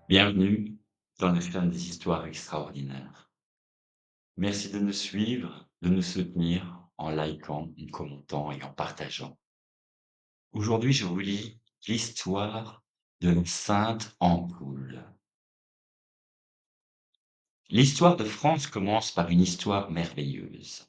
Bienvenue dans le ferme des histoires extraordinaires. Merci de nous suivre, de nous soutenir en likant, en commentant et en partageant. Aujourd'hui, je vous lis l'histoire de la Sainte Ampoule. L'histoire de France commence par une histoire merveilleuse.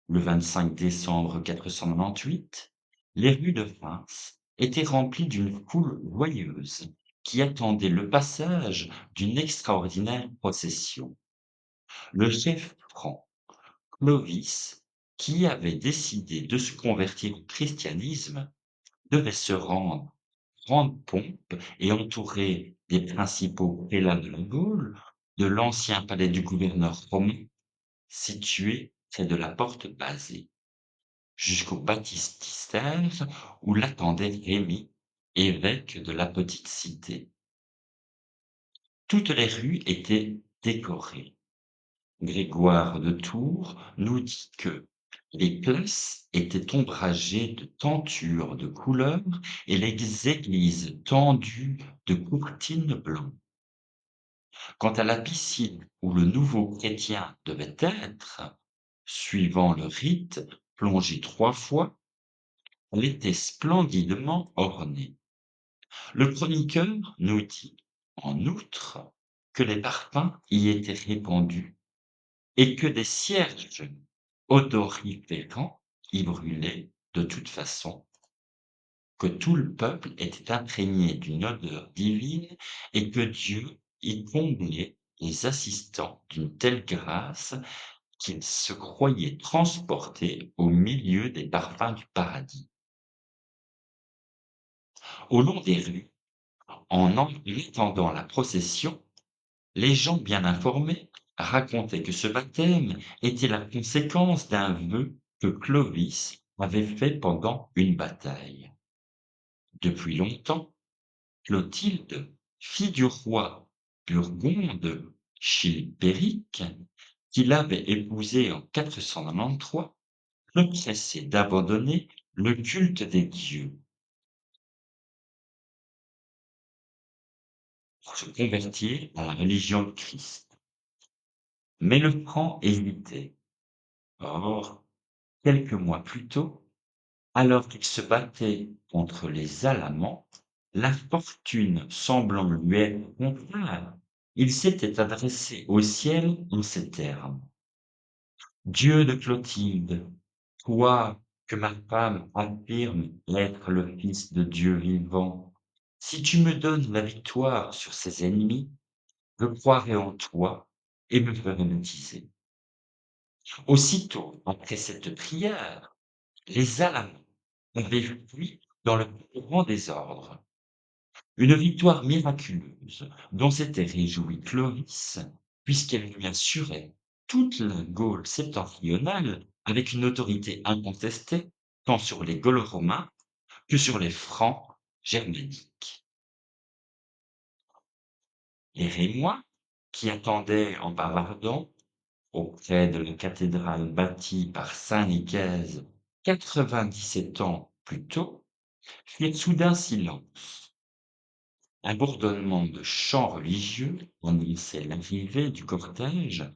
Le 25 décembre 498, les rues de Reims étaient remplies d'une foule joyeuse qui attendait le passage d'une extraordinaire procession. Le chef franc, Clovis, qui avait décidé de se convertir au christianisme, devait se rendre grande pompe et entouré des principaux prélats de la Gaule, de l'ancien palais du gouverneur romain, situé près de la porte Basée, jusqu'au baptistère où l'attendait Rémy, évêque de la petite cité. Toutes les rues étaient décorées. Grégoire de Tours nous dit que les places étaient ombragées de tentures de couleurs et les églises tendues de courtines blanches. Quant à la piscine où le nouveau chrétien devait être, suivant le rite, plongé 3 fois, elle était splendidement ornée. Le chroniqueur nous dit, en outre, que les parfums y étaient répandus et que des cierges odoriférants y brûlaient de toute façon, que tout le peuple était imprégné d'une odeur divine et que Dieu y comblait les assistants d'une telle grâce qu'ils se croyaient transportés au milieu des parfums du paradis. Au long des rues, en attendant la procession, les gens bien informés racontaient que ce baptême était la conséquence d'un vœu que Clovis avait fait pendant une bataille. Depuis longtemps, Clotilde, fille du roi Burgonde Chilpéric, qui l'avait épousé en 493, ne pressait d'abandonner le culte des dieux pour se convertir à la religion de Christ. Mais le franc hésitait. Or, quelques mois plus tôt, alors qu'il se battait contre les Alamans, la fortune semblant lui être contraire, il s'était adressé au ciel en ces termes: «Dieu de Clotilde, toi que ma femme affirme être le fils de Dieu vivant, si tu me donnes la victoire sur ses ennemis, je croirai en toi et me ferai baptiser.» Aussitôt après cette prière, les Alamans avaient fui dans le plus grand désordre. Une victoire miraculeuse dont s'était réjoui Clovis, puisqu'elle lui assurait toute la Gaule septentrionale avec une autorité incontestée, tant sur les Gaulo-romains que sur les Francs germaniques. Les Rémois, qui attendaient en bavardant, auprès de la cathédrale bâtie par saint Nicaise 97 ans plus tôt, firent soudain silence. Un bourdonnement de chants religieux annonçait l'arrivée du cortège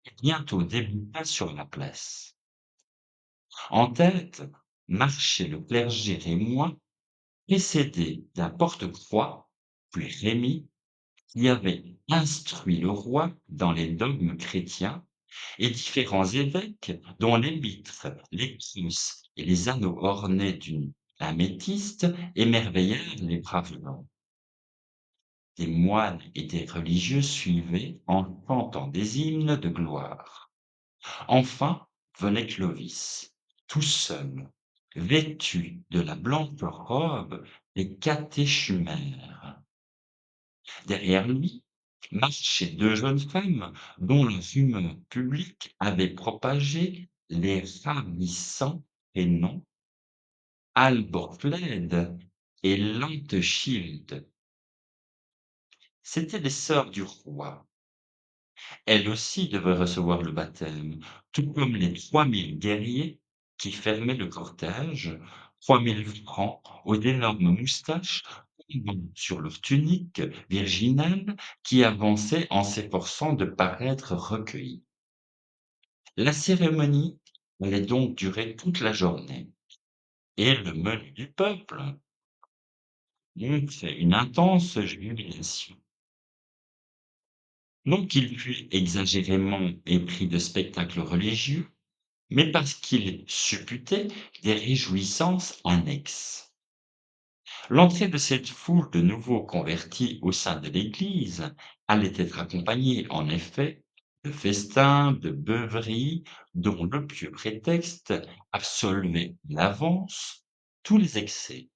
et bientôt débuta sur la place. En tête marchait le clergé rémois, précédé d'un porte-croix, puis Rémy, qui avait instruit le roi dans les dogmes chrétiens, et différents évêques dont les mitres, les crus et les anneaux ornés d'une améthyste émerveillèrent les braves gens. Des moines et des religieux suivaient en chantant des hymnes de gloire. Enfin venait Clovis, tout seul, vêtu de la blanche robe des catéchumènes. Derrière lui marchaient 2 jeunes femmes dont la rumeur publique avait propagé les ravissants prénoms Alborfled et Lantechilde. C'étaient les sœurs du roi. Elle aussi devait recevoir le baptême, tout comme les 3000 guerriers qui fermaient le cortège, 3000 francs aux d'énormes moustaches tombant sur leurs tuniques virginales qui avançaient en s'efforçant de paraître recueillis. La cérémonie allait donc durer toute la journée et le menu du peuple, c'est une intense jubilation. Non qu'il fût exagérément épris de spectacles religieux, mais parce qu'il supputait des réjouissances annexes. L'entrée de cette foule de nouveaux convertis au sein de l'Église allait être accompagnée, en effet, de festins, de beuveries, dont le pieux prétexte absolvait d'avance tous les excès.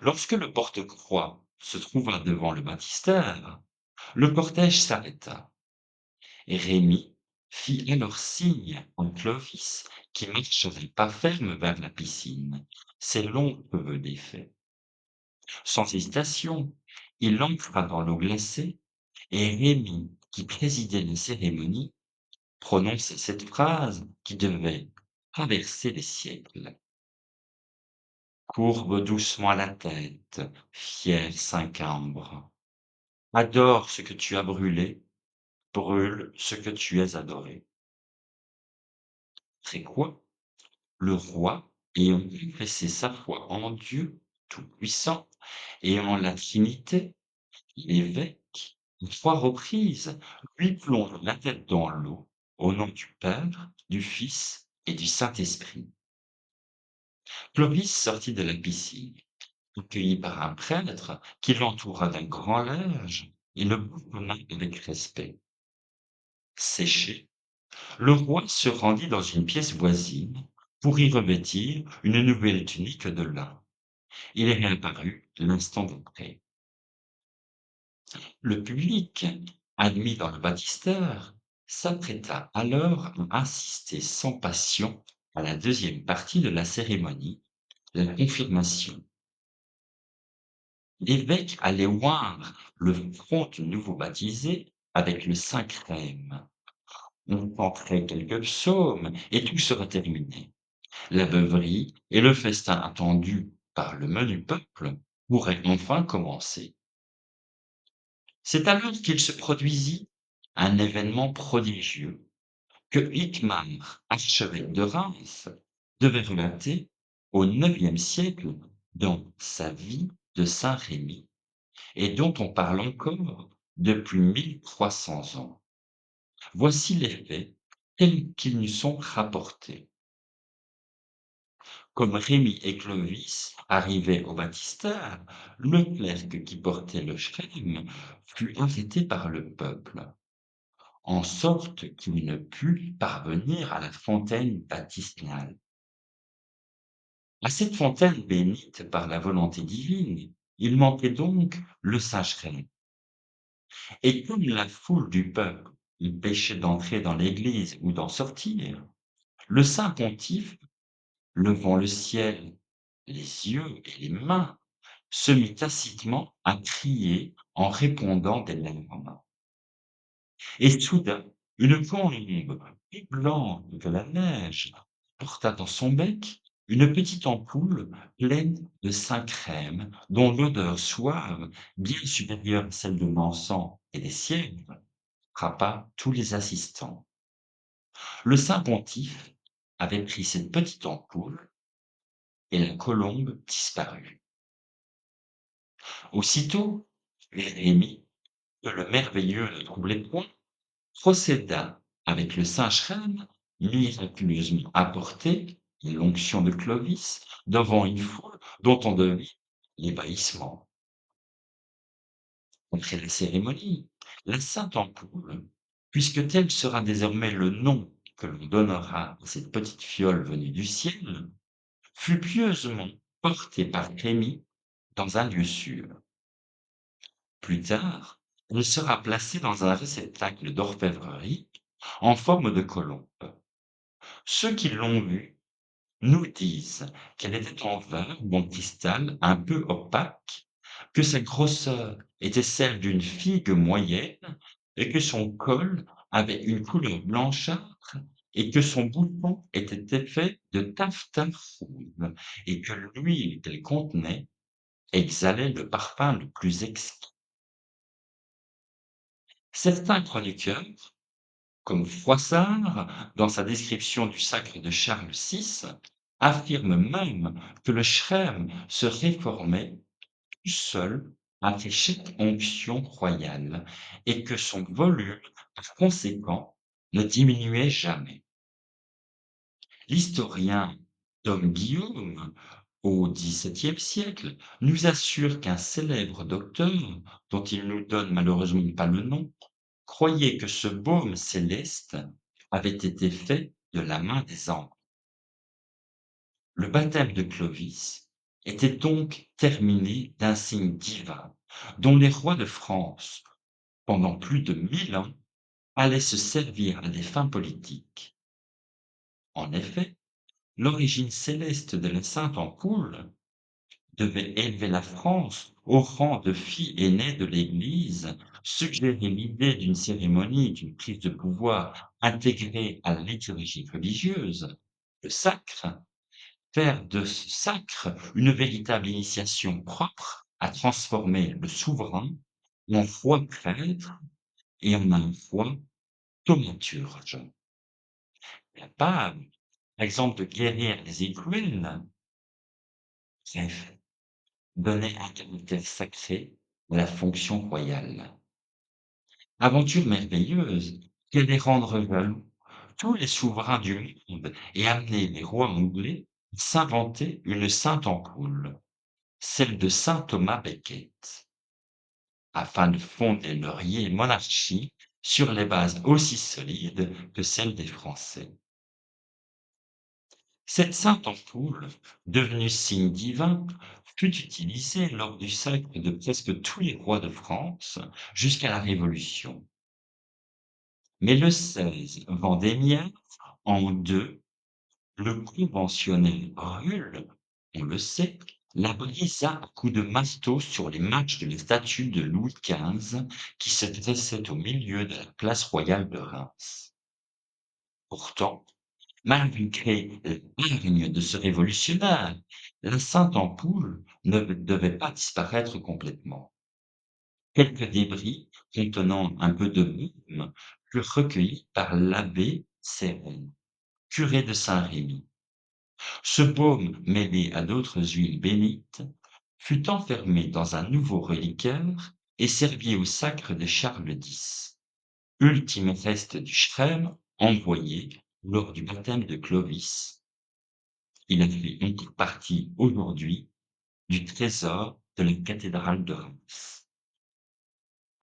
Lorsque le porte-croix se trouva devant le baptistère, le cortège s'arrêta. Et Rémi fit alors signe à Clovis qui marchait pas ferme vers la piscine, ses longs cheveux défaits. Sans hésitation, il entra dans l'eau glacée et Rémi, qui présidait la cérémonie, prononça cette phrase qui devait traverser les siècles. Courbe doucement la tête, fier Saint-Cambre. Adore ce que tu as brûlé, brûle ce que tu es adoré. Après quoi, le roi, ayant confessé sa foi en Dieu tout-puissant et en la Trinité, l'évêque, à 3 reprises, lui plonge la tête dans l'eau, au nom du Père, du Fils et du Saint-Esprit. Clovis sortit de la piscine, accueilli par un prêtre qui l'entoura d'un grand linge et le boutonna avec respect. Séché, le roi se rendit dans une pièce voisine pour y revêtir une nouvelle tunique de lin. Il est réapparu l'instant d'après. Le public, admis dans le baptistère, s'apprêta alors à assister sans passion à la deuxième partie de la cérémonie, la confirmation. L'évêque allait oindre le front du nouveau baptisé avec le saint crème. On chanterait quelques psaumes et tout sera terminé. La beuverie et le festin attendu par le menu peuple pourraient enfin commencer. C'est alors qu'il se produisit un événement prodigieux que Hickman, archevêque de Reims, devait relater au IXe siècle dans sa vie de Saint Rémy et dont on parle encore depuis 1300 ans. Voici les faits tels qu'ils nous sont rapportés. Comme Rémi et Clovis arrivaient au baptistère, le clerc qui portait le shrine fut arrêté par le peuple, en sorte qu'il ne put parvenir à la fontaine baptismale. À cette fontaine bénite par la volonté divine, il manquait donc le sachet. Et comme la foule du peuple empêchait d'entrer dans l'église ou d'en sortir, le saint pontife, levant le ciel, les yeux et les mains, se mit tacitement à crier en répondant des larmes. Et soudain, une colombe, plus blanche que la neige, porta dans son bec une petite ampoule pleine de saint crème, dont l'odeur suave, bien supérieure à celle de l'encens et des sièges, frappa tous les assistants. Le saint pontife avait pris cette petite ampoule et la colombe disparut. Aussitôt, Jérémie, que le merveilleux ne troublait point, procéda avec le saint chréme, miraculeusement apporté, et l'onction de Clovis, devant une foule dont on devine l'ébahissement. Après la cérémonie, la sainte ampoule, puisque tel sera désormais le nom que l'on donnera à cette petite fiole venue du ciel, fut pieusement portée par Rémi dans un lieu sûr. Plus tard, elle sera placée dans un réceptacle d'orfèvrerie en forme de colombe. Ceux qui l'ont vue nous disent qu'elle était en verre ou en cristal un peu opaque, que sa grosseur était celle d'une figue moyenne et que son col avait une couleur blanchâtre et que son bouton était fait de taffetas rouge et que l'huile qu'elle contenait exhalait le parfum le plus exquis. Certains chroniqueurs, comme Froissart, dans sa description du sacre de Charles VI, affirment même que le scherm se réformait tout seul après chaque onction royale et que son volume, par conséquent, ne diminuait jamais. L'historien Dom Guillaume, au XVIIe siècle, nous assure qu'un célèbre docteur, dont il nous donne malheureusement pas le nom, croyait que ce baume céleste avait été fait de la main des anges. Le baptême de Clovis était donc terminé d'un signe divin dont les rois de France, pendant plus de 1000 ans, allaient se servir à des fins politiques. En effet, l'origine céleste de la Sainte Ampoule devait élever la France au rang de fille aînée de l'Église, suggérer l'idée d'une cérémonie, d'une prise de pouvoir intégrée à la liturgie religieuse, le sacre, faire de ce sacre une véritable initiation propre à transformer le souverain en roi prêtre et en un roi thaumaturge. Capable, par exemple, de guérir les aiguilles, bref, donner un caractère sacré à la fonction royale. Aventure merveilleuse qui allait rendre jaloux tous les souverains du monde et amener les rois anglais à s'inventer une sainte ampoule, celle de saint Thomas Becket, afin de fonder leur monarchie sur les bases aussi solides que celles des Français. Cette sainte ampoule, devenue signe divin, fut utilisée lors du sacre de presque tous les rois de France jusqu'à la Révolution. Mais le 16 Vendémien, en deux, le conventionnel Ruhl, on le sait, la brisa à coups de masto sur les matchs de la statue de Louis XV qui se dressait au milieu de la place royale de Reims. Pourtant, malgré l'hargne de ce révolutionnaire, la sainte ampoule ne devait pas disparaître complètement. Quelques débris contenant un peu de baume furent recueillis par l'abbé Céron, curé de Saint-Rémy. Ce baume, mêlé à d'autres huiles bénites, fut enfermé dans un nouveau reliquaire et servi au sacre de Charles X, ultime reste du Chrême envoyé lors du baptême de Clovis. Il a fait encore partie aujourd'hui du trésor de la cathédrale de Reims.